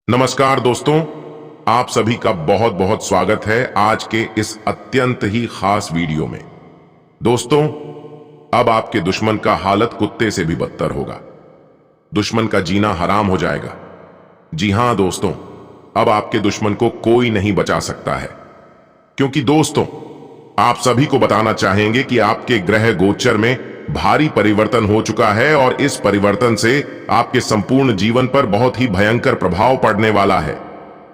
नमस्कार दोस्तों, आप सभी का बहुत बहुत स्वागत है आज के इस अत्यंत ही खास वीडियो में। दोस्तों, अब आपके दुश्मन का हालत कुत्ते से भी बदतर होगा। दुश्मन का जीना हराम हो जाएगा। जी हां दोस्तों, अब आपके दुश्मन को कोई नहीं बचा सकता है, क्योंकि दोस्तों आप सभी को बताना चाहेंगे कि आपके ग्रह गोचर में भारी परिवर्तन हो चुका है और इस परिवर्तन से आपके संपूर्ण जीवन पर बहुत ही भयंकर प्रभाव पड़ने वाला है।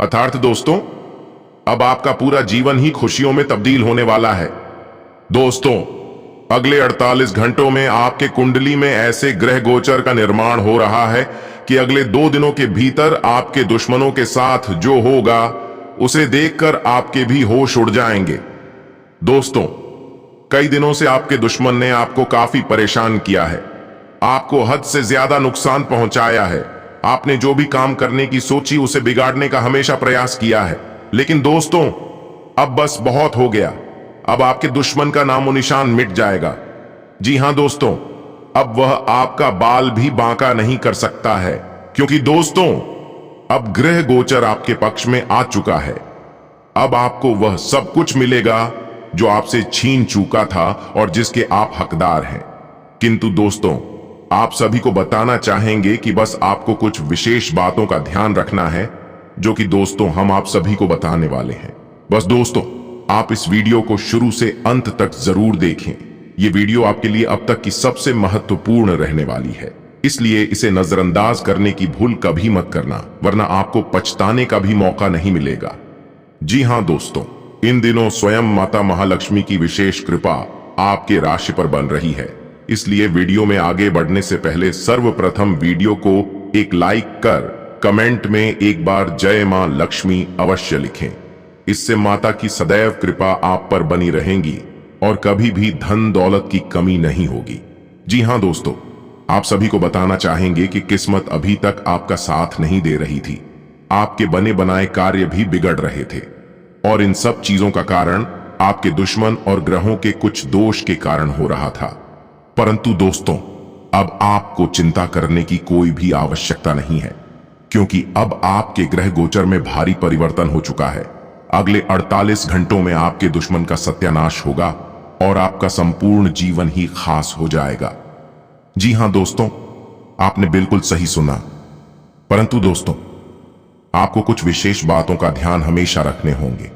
अर्थात दोस्तों, अब आपका पूरा जीवन ही खुशियों में तब्दील होने वाला है। दोस्तों, अगले 48 घंटों में आपके कुंडली में ऐसे ग्रह गोचर का निर्माण हो रहा है कि अगले 2 दिनों के भीतर आपके दुश्मनों के साथ जो होगा उसे देखकर आपके भी होश उड़ जाएंगे। दोस्तों, कई दिनों से आपके दुश्मन ने आपको काफी परेशान किया है, आपको हद से ज्यादा नुकसान पहुंचाया है। आपने जो भी काम करने की सोची उसे बिगाड़ने का हमेशा प्रयास किया है। लेकिन दोस्तों, अब बस बहुत हो गया। अब आपके दुश्मन का नामो निशान मिट जाएगा। जी हां दोस्तों, अब वह आपका बाल भी बांका नहीं कर सकता है, क्योंकि दोस्तों अब ग्रह गोचर आपके पक्ष में आ चुका है। अब आपको वह सब कुछ मिलेगा जो आपसे छीन चुका था और जिसके आप हकदार हैं। किंतु दोस्तों, आप सभी को बताना चाहेंगे कि बस आपको कुछ विशेष बातों का ध्यान रखना है, जो कि दोस्तों हम आप सभी को बताने वाले हैं। बस दोस्तों, आप इस वीडियो को शुरू से अंत तक जरूर देखें। ये वीडियो आपके लिए अब तक की सबसे महत्वपूर्ण रहने वाली है, इसलिए इसे नजरअंदाज करने की भूल कभी मत करना, वरना आपको पछताने का भी मौका नहीं मिलेगा। जी हां दोस्तों, इन दिनों स्वयं माता महालक्ष्मी की विशेष कृपा आपके राशि पर बन रही है। इसलिए वीडियो में आगे बढ़ने से पहले सर्वप्रथम वीडियो को एक लाइक कर कमेंट में एक बार जय मां लक्ष्मी अवश्य लिखें। इससे माता की सदैव कृपा आप पर बनी रहेगी और कभी भी धन दौलत की कमी नहीं होगी। जी हां दोस्तों, आप सभी को बताना चाहेंगे कि किस्मत अभी तक आपका साथ नहीं दे रही थी। आपके बने बनाए कार्य भी बिगड़ रहे थे और इन सब चीजों का कारण आपके दुश्मन और ग्रहों के कुछ दोष के कारण हो रहा था। परंतु दोस्तों, अब आपको चिंता करने की कोई भी आवश्यकता नहीं है, क्योंकि अब आपके ग्रह गोचर में भारी परिवर्तन हो चुका है। अगले 48 घंटों में आपके दुश्मन का सत्यानाश होगा और आपका संपूर्ण जीवन ही खास हो जाएगा। जी हां दोस्तों, आपने बिल्कुल सही सुना। परंतु दोस्तों, आपको कुछ विशेष बातों का ध्यान हमेशा रखने होंगे।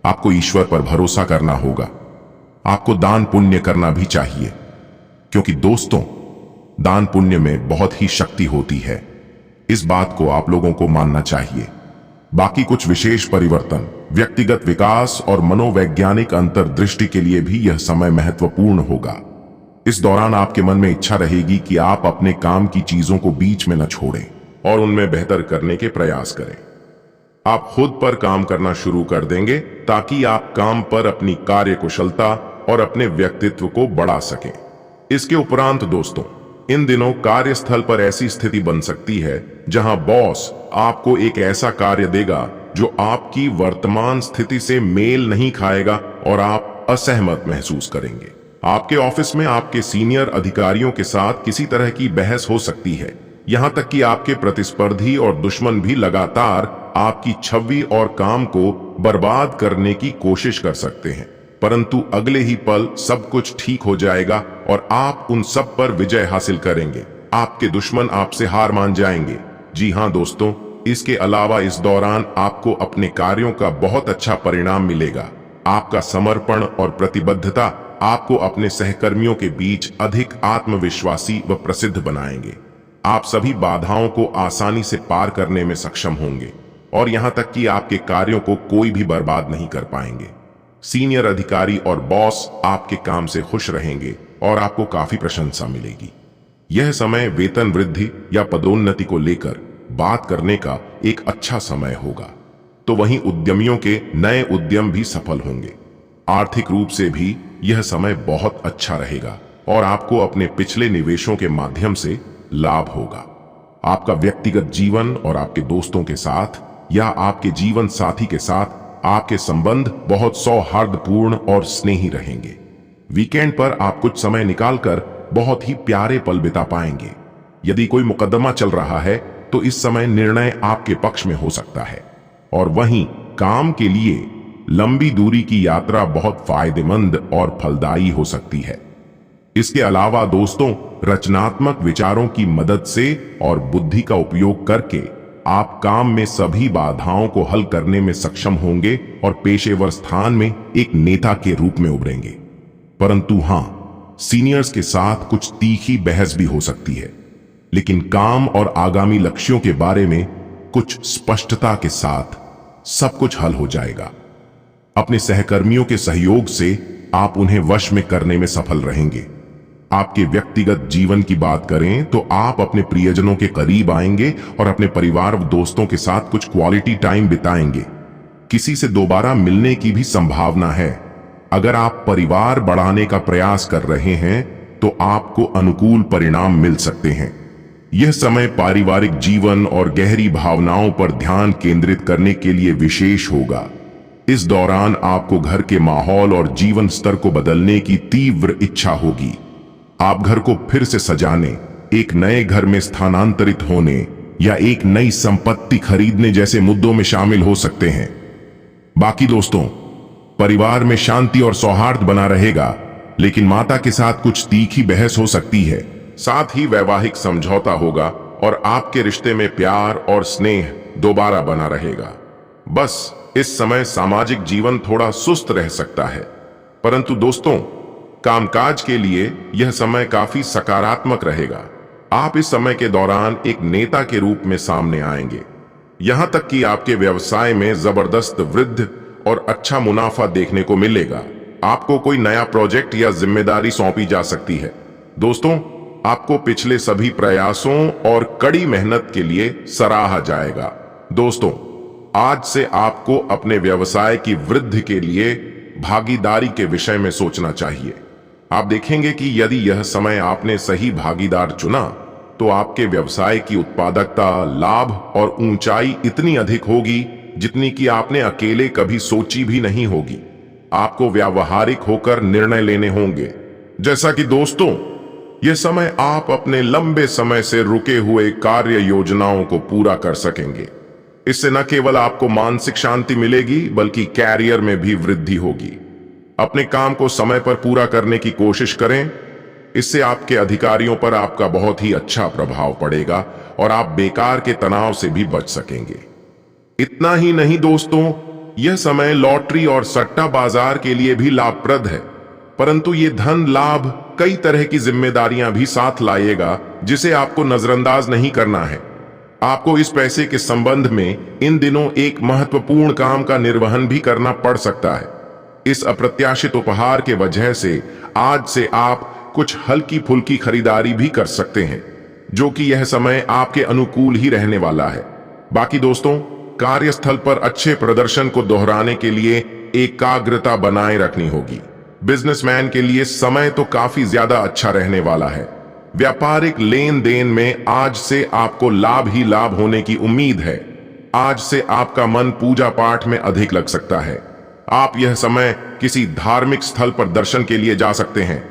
आपको ईश्वर पर भरोसा करना होगा। आपको दान पुण्य करना भी चाहिए, क्योंकि दोस्तों दान पुण्य में बहुत ही शक्ति होती है। इस बात को आप लोगों को मानना चाहिए। बाकी कुछ विशेष परिवर्तन, व्यक्तिगत विकास और मनोवैज्ञानिक अंतर्दृष्टि के लिए भी यह समय महत्वपूर्ण होगा। इस दौरान आपके मन में इच्छा रहेगी कि आप अपने काम की चीजों को बीच में न छोड़ें और उनमें बेहतर करने के प्रयास करें। आप खुद पर काम करना शुरू कर देंगे ताकि आप काम पर अपनी कार्य कुशलता और अपने व्यक्तित्व को बढ़ा सकें। इसके उपरांत दोस्तों, इन दिनों कार्यस्थल पर ऐसी स्थिति बन सकती है जहां बॉस आपको एक ऐसा कार्य देगा जो आपकी वर्तमान स्थिति से मेल नहीं खाएगा और आप असहमत महसूस करेंगे। आपके ऑफिस में आपके सीनियर अधिकारियों के साथ किसी तरह की बहस हो सकती है। यहां तक कि आपके प्रतिस्पर्धी और दुश्मन भी लगातार आपकी छवि और काम को बर्बाद करने की कोशिश कर सकते हैं। परंतु अगले ही पल सब कुछ ठीक हो जाएगा और आप उन सब पर विजय हासिल करेंगे। आपके दुश्मन आपसे हार मान जाएंगे। जी हां दोस्तों, इसके अलावा इस दौरान आपको अपने कार्यों का बहुत अच्छा परिणाम मिलेगा। आपका समर्पण और प्रतिबद्धता आपको अपने सहकर्मियों के बीच अधिक आत्मविश्वासी व प्रसिद्ध बनाएंगे। आप सभी बाधाओं को आसानी से पार करने में सक्षम होंगे और यहां तक कि आपके कार्यों को कोई भी बर्बाद नहीं कर पाएंगे। सीनियर अधिकारी और बॉस आपके काम से खुश रहेंगे और आपको काफी प्रशंसा मिलेगी। यह समय वेतन वृद्धि या पदोन्नति को लेकर बात करने का एक अच्छा समय होगा। तो वहीं उद्यमियों के नए उद्यम भी सफल होंगे। आर्थिक रूप से भी यह समय बहुत अच्छा रहेगा और आपको अपने पिछले निवेशों के माध्यम से लाभ होगा। आपका व्यक्तिगत जीवन और आपके दोस्तों के साथ या आपके जीवन साथी के साथ आपके संबंध बहुत सौहार्दपूर्ण और स्नेही रहेंगे। वीकेंड पर आप कुछ समय निकालकर बहुत ही प्यारे पल बिता पाएंगे। यदि कोई मुकदमा चल रहा है तो इस समय निर्णय आपके पक्ष में हो सकता है। और वहीं काम के लिए लंबी दूरी की यात्रा बहुत फायदेमंद और फलदायी हो सकती है। इसके अलावा दोस्तों, रचनात्मक विचारों की मदद से और बुद्धि का उपयोग करके आप काम में सभी बाधाओं को हल करने में सक्षम होंगे और पेशेवर स्थान में एक नेता के रूप में उभरेंगे। परंतु हां, सीनियर्स के साथ कुछ तीखी बहस भी हो सकती है, लेकिन काम और आगामी लक्ष्यों के बारे में कुछ स्पष्टता के साथ सब कुछ हल हो जाएगा। अपने सहकर्मियों के सहयोग से आप उन्हें वश में करने में सफल रहेंगे। आपके व्यक्तिगत जीवन की बात करें तो आप अपने प्रियजनों के करीब आएंगे और अपने परिवार व दोस्तों के साथ कुछ क्वालिटी टाइम बिताएंगे। किसी से दोबारा मिलने की भी संभावना है। अगर आप परिवार बढ़ाने का प्रयास कर रहे हैं तो आपको अनुकूल परिणाम मिल सकते हैं। यह समय पारिवारिक जीवन और गहरी भावनाओं पर ध्यान केंद्रित करने के लिए विशेष होगा। इस दौरान आपको घर के माहौल और जीवन स्तर को बदलने की तीव्र इच्छा होगी। आप घर को फिर से सजाने, एक नए घर में स्थानांतरित होने या एक नई संपत्ति खरीदने जैसे मुद्दों में शामिल हो सकते हैं। बाकी दोस्तों, परिवार में शांति और सौहार्द बना रहेगा, लेकिन माता के साथ कुछ तीखी बहस हो सकती है। साथ ही वैवाहिक समझौता होगा और आपके रिश्ते में प्यार और स्नेह दोबारा बना रहेगा। बस इस समय सामाजिक जीवन थोड़ा सुस्त रह सकता है, परंतु दोस्तों, कामकाज के लिए यह समय काफी सकारात्मक रहेगा। आप इस समय के दौरान एक नेता के रूप में सामने आएंगे। यहां तक कि आपके व्यवसाय में जबरदस्त वृद्धि और अच्छा मुनाफा देखने को मिलेगा। आपको कोई नया प्रोजेक्ट या जिम्मेदारी सौंपी जा सकती है। दोस्तों, आपको पिछले सभी प्रयासों और कड़ी मेहनत के लिए सराहा जाएगा। दोस्तों, आज से आपको अपने व्यवसाय की वृद्धि के लिए भागीदारी के विषय में सोचना चाहिए। आप देखेंगे कि यदि यह समय आपने सही भागीदार चुना तो आपके व्यवसाय की उत्पादकता, लाभ और ऊंचाई इतनी अधिक होगी जितनी कि आपने अकेले कभी सोची भी नहीं होगी। आपको व्यावहारिक होकर निर्णय लेने होंगे। जैसा कि दोस्तों, यह समय आप अपने लंबे समय से रुके हुए कार्य योजनाओं को पूरा कर सकेंगे। इससे न केवल आपको मानसिक शांति मिलेगी बल्कि कैरियर में भी वृद्धि होगी। अपने काम को समय पर पूरा करने की कोशिश करें। इससे आपके अधिकारियों पर आपका बहुत ही अच्छा प्रभाव पड़ेगा और आप बेकार के तनाव से भी बच सकेंगे। इतना ही नहीं दोस्तों, यह समय लॉटरी और सट्टा बाजार के लिए भी लाभप्रद है, परंतु ये धन लाभ कई तरह की जिम्मेदारियां भी साथ लाएगा जिसे आपको नजरअंदाज नहीं करना है। आपको इस पैसे के संबंध में इन दिनों एक महत्वपूर्ण काम का निर्वहन भी करना पड़ सकता है। इस अप्रत्याशित उपहार के वजह से आज से आप कुछ हल्की फुल्की खरीदारी भी कर सकते हैं, जो कि यह समय आपके अनुकूल ही रहने वाला है। बाकी दोस्तों, कार्यस्थल पर अच्छे प्रदर्शन को दोहराने के लिए एकाग्रता बनाए रखनी होगी। बिजनेसमैन के लिए समय तो काफी ज्यादा अच्छा रहने वाला है। व्यापारिक लेन देन में आज से आपको लाभ ही लाभ होने की उम्मीद है। आज से आपका मन पूजा पाठ में अधिक लग सकता है। आप यह समय किसी धार्मिक स्थल पर दर्शन के लिए जा सकते हैं।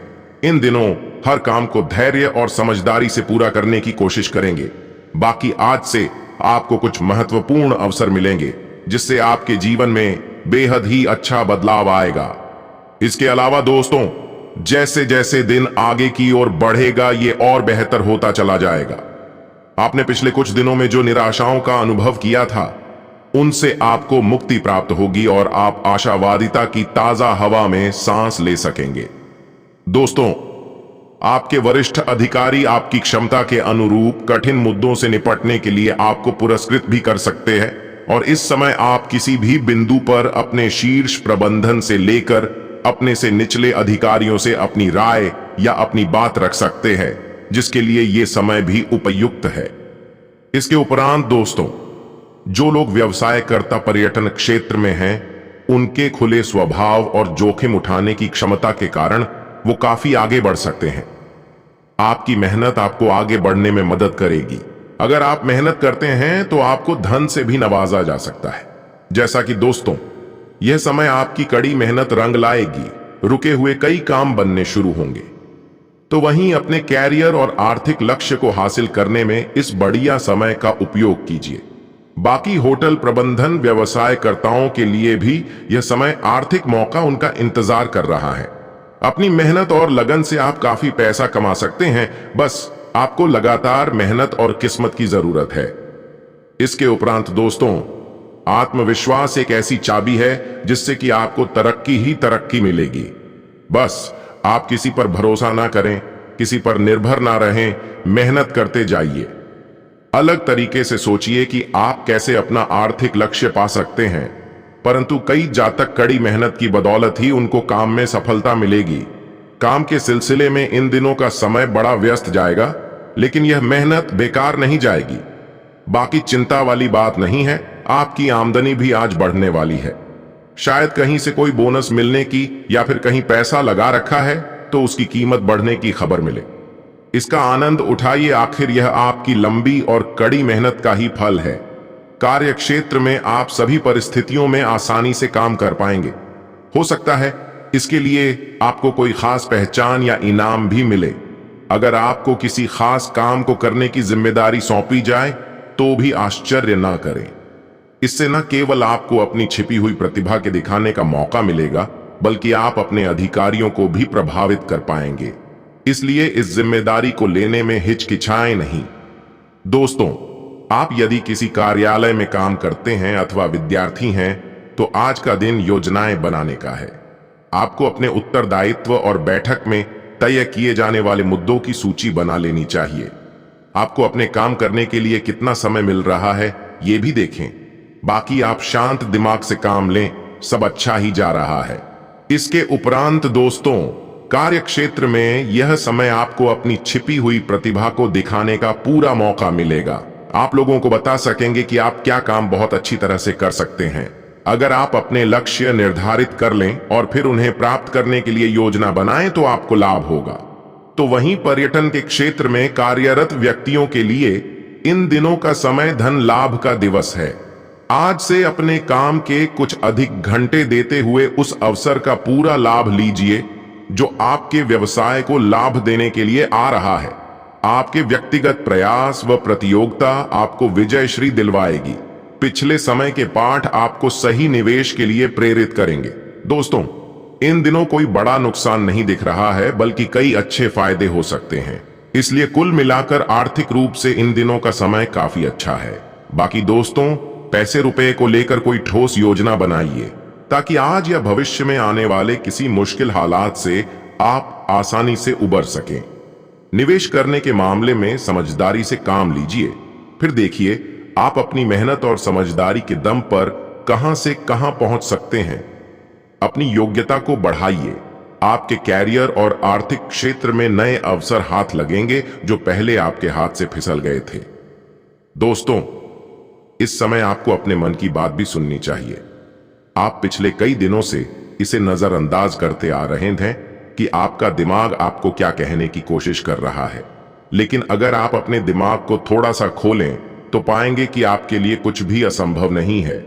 इन दिनों हर काम को धैर्य और समझदारी से पूरा करने की कोशिश करेंगे। बाकी आज से आपको कुछ महत्वपूर्ण अवसर मिलेंगे जिससे आपके जीवन में बेहद ही अच्छा बदलाव आएगा। इसके अलावा दोस्तों, जैसे जैसे दिन आगे की ओर बढ़ेगा ये और बेहतर होता चला जाएगा। आपने पिछले कुछ दिनों में जो निराशाओं का अनुभव किया था, उनसे आपको मुक्ति प्राप्त होगी और आप आशावादिता की ताजा हवा में सांस ले सकेंगे। दोस्तों, आपके वरिष्ठ अधिकारी आपकी क्षमता के अनुरूप कठिन मुद्दों से निपटने के लिए आपको पुरस्कृत भी कर सकते हैं और इस समय आप किसी भी बिंदु पर अपने शीर्ष प्रबंधन से लेकर अपने से निचले अधिकारियों से अपनी राय या अपनी बात रख सकते हैं, जिसके लिए यह समय भी उपयुक्त है। इसके उपरांत दोस्तों, जो लोग व्यवसायकर्ता पर्यटन क्षेत्र में हैं, उनके खुले स्वभाव और जोखिम उठाने की क्षमता के कारण वो काफी आगे बढ़ सकते हैं। आपकी मेहनत आपको आगे बढ़ने में मदद करेगी। अगर आप मेहनत करते हैं तो आपको धन से भी नवाजा जा सकता है। जैसा कि दोस्तों, यह समय आपकी कड़ी मेहनत रंग लाएगी। रुके हुए कई काम बनने शुरू होंगे। तो वहीं अपने कैरियर और आर्थिक लक्ष्य को हासिल करने में इस बढ़िया समय का उपयोग कीजिए। बाकी होटल प्रबंधन व्यवसायकर्ताओं के लिए भी यह समय आर्थिक मौका उनका इंतजार कर रहा है। अपनी मेहनत और लगन से आप काफी पैसा कमा सकते हैं, बस आपको लगातार मेहनत और किस्मत की जरूरत है। इसके उपरांत दोस्तों, आत्मविश्वास एक ऐसी चाबी है जिससे कि आपको तरक्की ही तरक्की मिलेगी। बस आप किसी पर भरोसा ना करें, किसी पर निर्भर ना रहें, मेहनत करते जाइए। अलग तरीके से सोचिए कि आप कैसे अपना आर्थिक लक्ष्य पा सकते हैं, परंतु कई जातक कड़ी मेहनत की बदौलत ही उनको काम में सफलता मिलेगी। काम के सिलसिले में इन दिनों का समय बड़ा व्यस्त जाएगा, लेकिन यह मेहनत बेकार नहीं जाएगी। बाकी चिंता वाली बात नहीं है, आपकी आमदनी भी आज बढ़ने वाली है। शायद कहीं से कोई बोनस मिलने की या फिर कहीं पैसा लगा रखा है तो उसकी कीमत बढ़ने की खबर मिले। इसका आनंद उठाइए, आखिर यह आपकी लंबी और कड़ी मेहनत का ही फल है। कार्य क्षेत्र में आप सभी परिस्थितियों में आसानी से काम कर पाएंगे। हो सकता है इसके लिए आपको कोई खास पहचान या इनाम भी मिले। अगर आपको किसी खास काम को करने की जिम्मेदारी सौंपी जाए तो भी आश्चर्य ना करें। इससे न केवल आपको अपनी छिपी हुई प्रतिभा के दिखाने का मौका मिलेगा, बल्कि आप अपने अधिकारियों को भी प्रभावित कर पाएंगे। इसलिए इस जिम्मेदारी को लेने में हिचकिचाएं नहीं। दोस्तों, आप यदि किसी कार्यालय में काम करते हैं अथवा विद्यार्थी हैं तो आज का दिन योजनाएं बनाने का है। आपको अपने उत्तरदायित्व और बैठक में तय किए जाने वाले मुद्दों की सूची बना लेनी चाहिए। आपको अपने काम करने के लिए कितना समय मिल रहा है ये भी देखें। बाकी आप शांत दिमाग से काम लें, सब अच्छा ही जा रहा है। इसके उपरांत दोस्तों, कार्य क्षेत्र में यह समय आपको अपनी छिपी हुई प्रतिभा को दिखाने का पूरा मौका मिलेगा। आप लोगों को बता सकेंगे कि आप क्या काम बहुत अच्छी तरह से कर सकते हैं। अगर आप अपने लक्ष्य निर्धारित कर लें और फिर उन्हें प्राप्त करने के लिए योजना बनाएं तो आपको लाभ होगा। तो वहीं पर्यटन के क्षेत्र में कार्यरत व्यक्तियों के लिए इन दिनों का समय धन लाभ का दिवस है। आज से अपने काम के कुछ अधिक घंटे देते हुए उस अवसर का पूरा लाभ लीजिए जो आपके व्यवसाय को लाभ देने के लिए आ रहा है। आपके व्यक्तिगत प्रयास व प्रतियोगिता आपको विजय श्री दिलवाएगी। पिछले समय के पाठ आपको सही निवेश के लिए प्रेरित करेंगे। दोस्तों, इन दिनों कोई बड़ा नुकसान नहीं दिख रहा है, बल्कि कई अच्छे फायदे हो सकते हैं। इसलिए कुल मिलाकर आर्थिक रूप से इन दिनों का समय काफी अच्छा है। बाकी दोस्तों, पैसे रुपए को लेकर कोई ठोस योजना बनाइए ताकि आज या भविष्य में आने वाले किसी मुश्किल हालात से आप आसानी से उबर सकें। निवेश करने के मामले में समझदारी से काम लीजिए, फिर देखिए आप अपनी मेहनत और समझदारी के दम पर कहां से कहां पहुंच सकते हैं। अपनी योग्यता को बढ़ाइए। आपके कैरियर और आर्थिक क्षेत्र में नए अवसर हाथ लगेंगे जो पहले आपके हाथ से फिसल गए थे। दोस्तों, इस समय आपको अपने मन की बात भी सुननी चाहिए। आप पिछले कई दिनों से इसे नजरअंदाज करते आ रहे थे कि आपका दिमाग आपको क्या कहने की कोशिश कर रहा है, लेकिन अगर आप अपने दिमाग को थोड़ा सा खोलें तो पाएंगे कि आपके लिए कुछ भी असंभव नहीं है।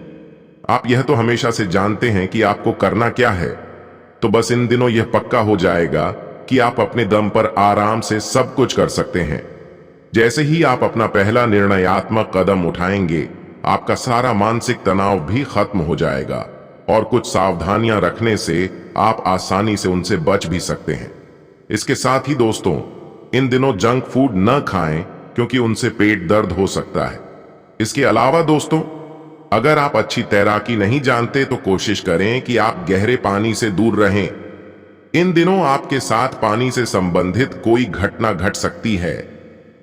आप यह तो हमेशा से जानते हैं कि आपको करना क्या है, तो बस इन दिनों यह पक्का हो जाएगा कि आप अपने दम पर आराम से सब कुछ कर सकते हैं। जैसे ही आप अपना पहला निर्णयात्मक कदम उठाएंगे, आपका सारा मानसिक तनाव भी खत्म हो जाएगा और कुछ सावधानियां रखने से आप आसानी से उनसे बच भी सकते हैं। इसके साथ ही दोस्तों, इन दिनों जंक फूड न खाएं क्योंकि उनसे पेट दर्द हो सकता है। इसके अलावा दोस्तों, अगर आप अच्छी तैराकी नहीं जानते तो कोशिश करें कि आप गहरे पानी से दूर रहें। इन दिनों आपके साथ पानी से संबंधित कोई घटना घट सकती है।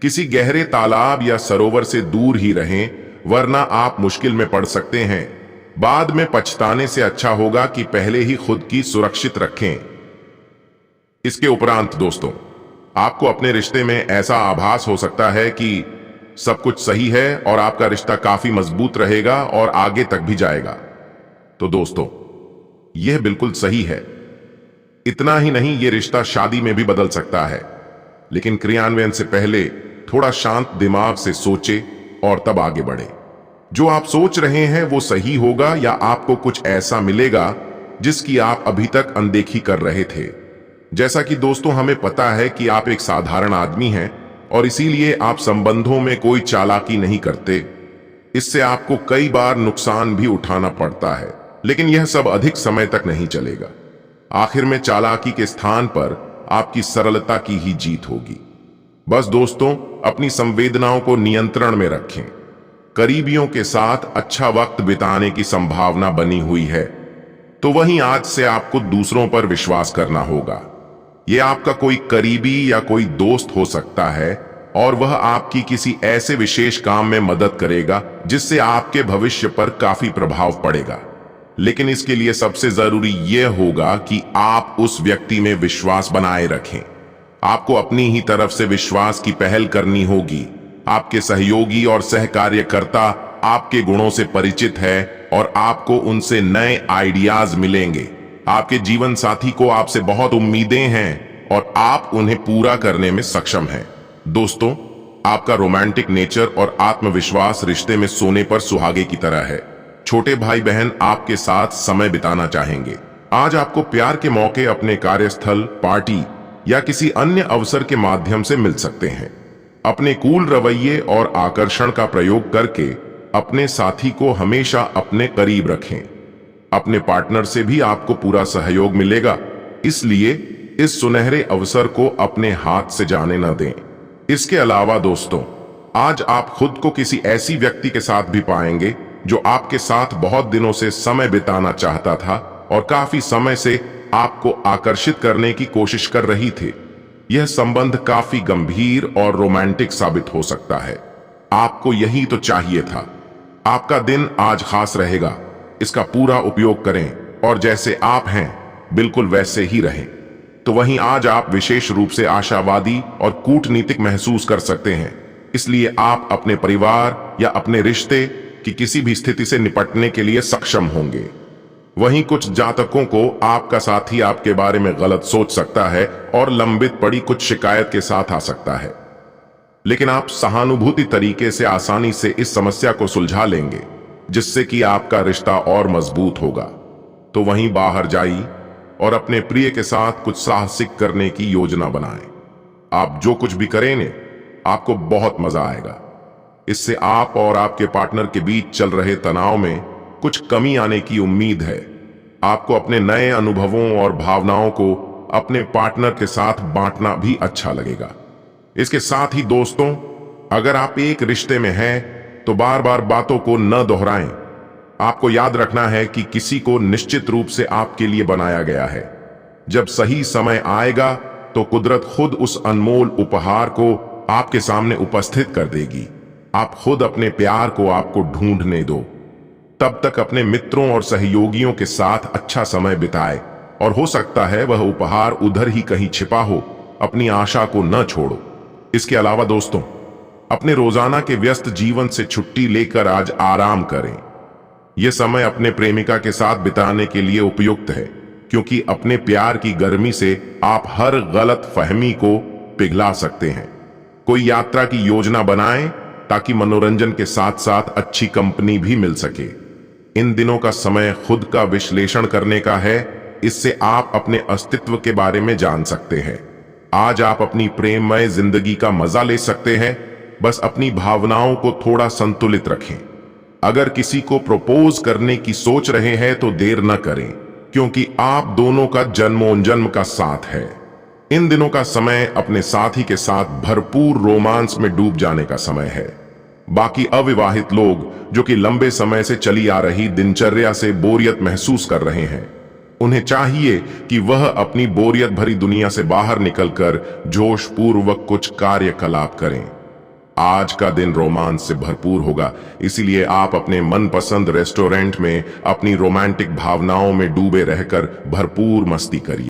किसी गहरे तालाब या सरोवर से दूर ही रहें, वरना आप मुश्किल में पड़ सकते हैं। बाद में पछताने से अच्छा होगा कि पहले ही खुद की सुरक्षित रखें। इसके उपरांत दोस्तों, आपको अपने रिश्ते में ऐसा आभास हो सकता है कि सब कुछ सही है और आपका रिश्ता काफी मजबूत रहेगा और आगे तक भी जाएगा। तो दोस्तों, यह बिल्कुल सही है। इतना ही नहीं, यह रिश्ता शादी में भी बदल सकता है, लेकिन क्रियान्वयन से पहले थोड़ा शांत दिमाग से सोचे और तब आगे बढ़े। जो आप सोच रहे हैं वो सही होगा या आपको कुछ ऐसा मिलेगा जिसकी आप अभी तक अनदेखी कर रहे थे। जैसा कि दोस्तों हमें पता है कि आप एक साधारण आदमी हैं और इसीलिए आप संबंधों में कोई चालाकी नहीं करते। इससे आपको कई बार नुकसान भी उठाना पड़ता है, लेकिन यह सब अधिक समय तक नहीं चलेगा। आखिर में चालाकी के स्थान पर आपकी सरलता की ही जीत होगी। बस दोस्तों, अपनी संवेदनाओं को नियंत्रण में रखें। करीबियों के साथ अच्छा वक्त बिताने की संभावना बनी हुई है, तो वहीं आज से आपको दूसरों पर विश्वास करना होगा। यह आपका कोई करीबी या कोई दोस्त हो सकता है और वह आपकी किसी ऐसे विशेष काम में मदद करेगा जिससे आपके भविष्य पर काफी प्रभाव पड़ेगा। लेकिन इसके लिए सबसे जरूरी यह होगा कि आप उस व्यक्ति में विश्वास बनाए रखें। आपको अपनी ही तरफ से विश्वास की पहल करनी होगी। आपके सहयोगी और सहकार्यकर्ता आपके गुणों से परिचित है और आपको उनसे नए आइडियाज मिलेंगे। आपके जीवन साथी को आपसे बहुत उम्मीदें हैं और आप उन्हें पूरा करने में सक्षम हैं। दोस्तों, आपका रोमांटिक नेचर और आत्मविश्वास रिश्ते में सोने पर सुहागे की तरह है। छोटे भाई बहन आपके साथ समय बिताना चाहेंगे। आज आपको प्यार के मौके अपने कार्यस्थल, पार्टी या किसी अन्य अवसर के माध्यम से मिल सकते हैं। अपने कूल रवैये और आकर्षण का प्रयोग करके अपने साथी को हमेशा अपने करीब रखें। अपने पार्टनर से भी आपको पूरा सहयोग मिलेगा, इसलिए इस सुनहरे अवसर को अपने हाथ से जाने न दें। इसके अलावा दोस्तों, आज आप खुद को किसी ऐसी व्यक्ति के साथ भी पाएंगे जो आपके साथ बहुत दिनों से समय बिताना चाहता था और काफी समय से आपको आकर्षित करने की कोशिश कर रही थी। यह संबंध काफी गंभीर और रोमांटिक साबित हो सकता है। आपको यही तो चाहिए था। आपका दिन आज खास रहेगा, इसका पूरा उपयोग करें और जैसे आप हैं बिल्कुल वैसे ही रहें। तो वहीं आज आप विशेष रूप से आशावादी और कूटनीतिक महसूस कर सकते हैं, इसलिए आप अपने परिवार या अपने रिश्ते की किसी भी स्थिति से निपटने के लिए सक्षम होंगे। वहीं कुछ जातकों को आपका साथी आपके बारे में गलत सोच सकता है और लंबित पड़ी कुछ शिकायत के साथ आ सकता है, लेकिन आप सहानुभूति तरीके से आसानी से इस समस्या को सुलझा लेंगे, जिससे कि आपका रिश्ता और मजबूत होगा। तो वहीं बाहर जाइए और अपने प्रिय के साथ कुछ साहसिक करने की योजना बनाएं। आप जो कुछ भी करें ने, आपको बहुत मजा आएगा। इससे आप और आपके पार्टनर के बीच चल रहे तनाव में कुछ कमी आने की उम्मीद है। आपको अपने नए अनुभवों और भावनाओं को अपने पार्टनर के साथ बांटना भी अच्छा लगेगा। इसके साथ ही दोस्तों, अगर आप एक रिश्ते में हैं तो बार बार बातों को न दोहराएं। आपको याद रखना है कि किसी को निश्चित रूप से आपके लिए बनाया गया है। जब सही समय आएगा तो कुदरत खुद उस अनमोल उपहार को आपके सामने उपस्थित कर देगी। आप खुद अपने प्यार को आपको ढूंढने दो। तब तक अपने मित्रों और सहयोगियों के साथ अच्छा समय बिताए और हो सकता है वह उपहार उधर ही कहीं छिपा हो। अपनी आशा को न छोड़ो। इसके अलावा दोस्तों, अपने रोजाना के व्यस्त जीवन से छुट्टी लेकर आज आराम करें। यह समय अपने प्रेमिका के साथ बिताने के लिए उपयुक्त है, क्योंकि अपने प्यार की गर्मी से आप हर गलत फहमी को पिघला सकते हैं। कोई यात्रा की योजना बनाएं ताकि मनोरंजन के साथ साथ अच्छी कंपनी भी मिल सके। इन दिनों का समय खुद का विश्लेषण करने का है। इससे आप अपने अस्तित्व के बारे में जान सकते हैं। आज आप अपनी प्रेममय जिंदगी का मजा ले सकते हैं। बस अपनी भावनाओं को थोड़ा संतुलित रखें। अगर किसी को प्रपोज करने की सोच रहे हैं तो देर न करें, क्योंकि आप दोनों का जन्मोजन्म का साथ है। इन दिनों का समय अपने साथी के साथ भरपूर रोमांस में डूब जाने का समय है। बाकी अविवाहित लोग जो कि लंबे समय से चली आ रही दिनचर्या से बोरियत महसूस कर रहे हैं, उन्हें चाहिए कि वह अपनी बोरियत भरी दुनिया से बाहर निकलकर जोशपूर्वक कुछ कार्यकलाप करें। आज का दिन रोमांस से भरपूर होगा, इसीलिए आप अपने मनपसंद रेस्टोरेंट में अपनी रोमांटिक भावनाओं में डूबे रहकर भरपूर मस्ती करिए।